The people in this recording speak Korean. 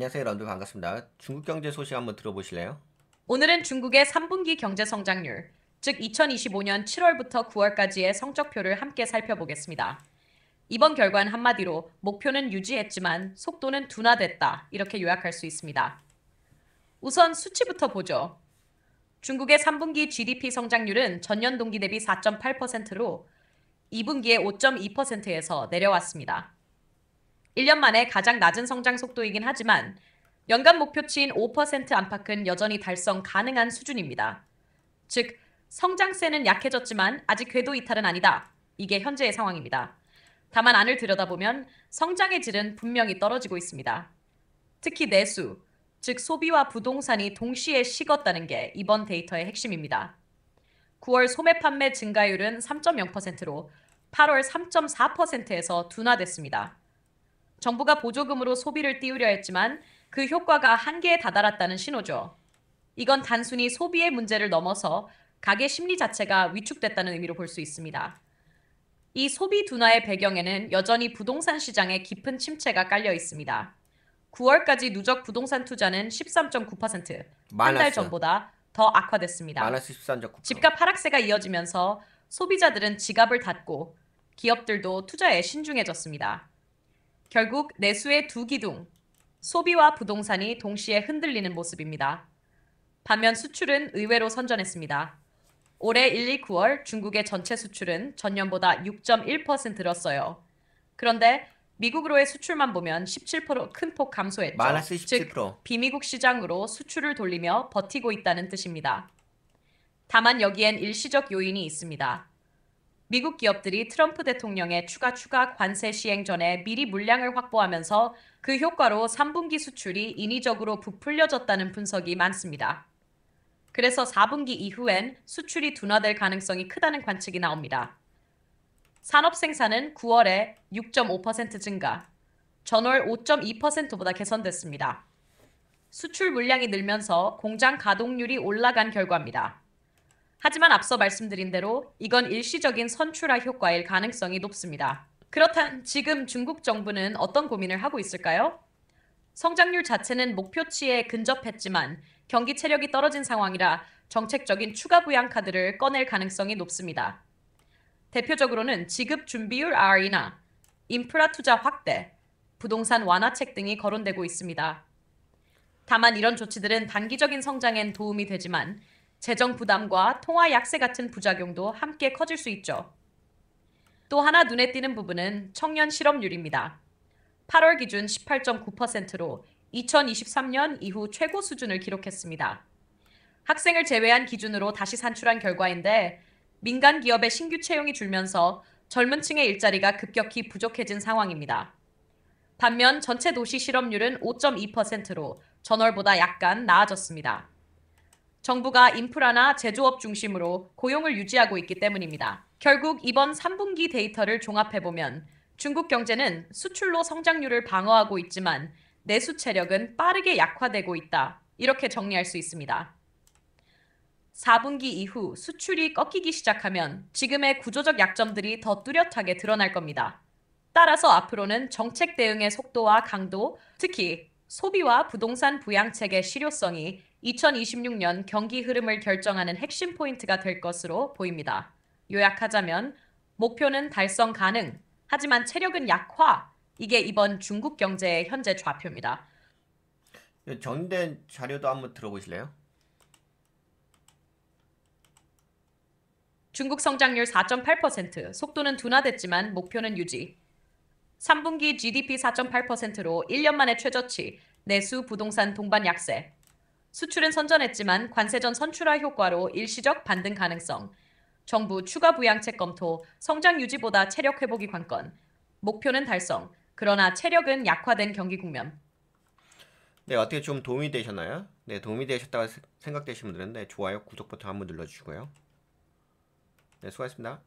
안녕하세요. 런드 반갑습니다. 중국 경제 소식 한번 들어보실래요? 오늘은 중국의 3분기 경제 성장률, 즉 2025년 7월부터 9월까지의 성적표를 함께 살펴보겠습니다. 이번 결과는 한마디로 목표는 유지했지만 속도는 둔화됐다, 이렇게 요약할 수 있습니다. 우선 수치부터 보죠. 중국의 3분기 GDP 성장률은 전년 동기 대비 4.8%로 2분기에 5.2%에서 내려왔습니다. 1년 만에 가장 낮은 성장 속도이긴 하지만 연간 목표치인 5% 안팎은 여전히 달성 가능한 수준입니다. 즉, 성장세는 약해졌지만 아직 궤도 이탈은 아니다. 이게 현재의 상황입니다. 다만 안을 들여다보면 성장의 질은 분명히 떨어지고 있습니다. 특히 내수, 즉 소비와 부동산이 동시에 식었다는 게 이번 데이터의 핵심입니다. 9월 소매 판매 증가율은 3.0%로 8월 3.4%에서 둔화됐습니다. 정부가 보조금으로 소비를 띄우려 했지만 그 효과가 한계에 다다랐다는 신호죠. 이건 단순히 소비의 문제를 넘어서 가계 심리 자체가 위축됐다는 의미로 볼 수 있습니다. 이 소비 둔화의 배경에는 여전히 부동산 시장의 깊은 침체가 깔려 있습니다. 9월까지 누적 부동산 투자는 13.9%, 한 달 마이너스 전보다 더 악화됐습니다. 마이너스 13.9%. 집값 하락세가 이어지면서 소비자들은 지갑을 닫고 기업들도 투자에 신중해졌습니다. 결국 내수의 두 기둥, 소비와 부동산이 동시에 흔들리는 모습입니다. 반면 수출은 의외로 선전했습니다. 올해 1, 2, 9월 중국의 전체 수출은 전년보다 6.1% 늘었어요. 그런데 미국으로의 수출만 보면 17% 큰 폭 감소했죠. 마이너스 즉, 27%. 비미국 시장으로 수출을 돌리며 버티고 있다는 뜻입니다. 다만 여기엔 일시적 요인이 있습니다. 미국 기업들이 트럼프 대통령의 추가 관세 시행 전에 미리 물량을 확보하면서 그 효과로 3분기 수출이 인위적으로 부풀려졌다는 분석이 많습니다. 그래서 4분기 이후엔 수출이 둔화될 가능성이 크다는 관측이 나옵니다. 산업 생산은 9월에 6.5% 증가, 전월 5.2%보다 개선됐습니다. 수출 물량이 늘면서 공장 가동률이 올라간 결과입니다. 하지만 앞서 말씀드린 대로 이건 일시적인 선출화 효과일 가능성이 높습니다. 그렇다면 지금 중국 정부는 어떤 고민을 하고 있을까요? 성장률 자체는 목표치에 근접했지만 경기 체력이 떨어진 상황이라 정책적인 추가 부양 카드를 꺼낼 가능성이 높습니다. 대표적으로는 지급 준비율 RE나 인프라 투자 확대, 부동산 완화책 등이 거론되고 있습니다. 다만 이런 조치들은 단기적인 성장엔 도움이 되지만 재정 부담과 통화 약세 같은 부작용도 함께 커질 수 있죠. 또 하나 눈에 띄는 부분은 청년 실업률입니다. 8월 기준 18.9%로 2023년 이후 최고 수준을 기록했습니다. 학생을 제외한 기준으로 다시 산출한 결과인데 민간 기업의 신규 채용이 줄면서 젊은 층의 일자리가 급격히 부족해진 상황입니다. 반면 전체 도시 실업률은 5.2%로 전월보다 약간 나아졌습니다. 정부가 인프라나 제조업 중심으로 고용을 유지하고 있기 때문입니다. 결국 이번 3분기 데이터를 종합해보면 중국 경제는 수출로 성장률을 방어하고 있지만 내수 체력은 빠르게 약화되고 있다. 이렇게 정리할 수 있습니다. 4분기 이후 수출이 꺾이기 시작하면 지금의 구조적 약점들이 더 뚜렷하게 드러날 겁니다. 따라서 앞으로는 정책 대응의 속도와 강도, 특히 소비와 부동산 부양책의 실효성이 2026년 경기 흐름을 결정하는 핵심 포인트가 될 것으로 보입니다. 요약하자면 목표는 달성 가능, 하지만 체력은 약화. 이게 이번 중국 경제의 현재 좌표입니다. 정리된 자료도 한번 들어보실래요? 중국 성장률 4.8%, 속도는 둔화됐지만 목표는 유지. 3분기 GDP 4.8%로 1년 만에 최저치, 내수 부동산 동반 약세. 수출은 선전했지만 관세전 선출화 효과로 일시적 반등 가능성. 정부 추가 부양책 검토, 성장 유지보다 체력 회복이 관건. 목표는 달성. 그러나 체력은 약화된 경기 국면. 네, 어떻게 좀 도움이 되셨나요? 네, 도움이 되셨다고 생각되시는 분들은 네, 좋아요, 구독 버튼 한번 눌러주시고요. 네, 수고하셨습니다.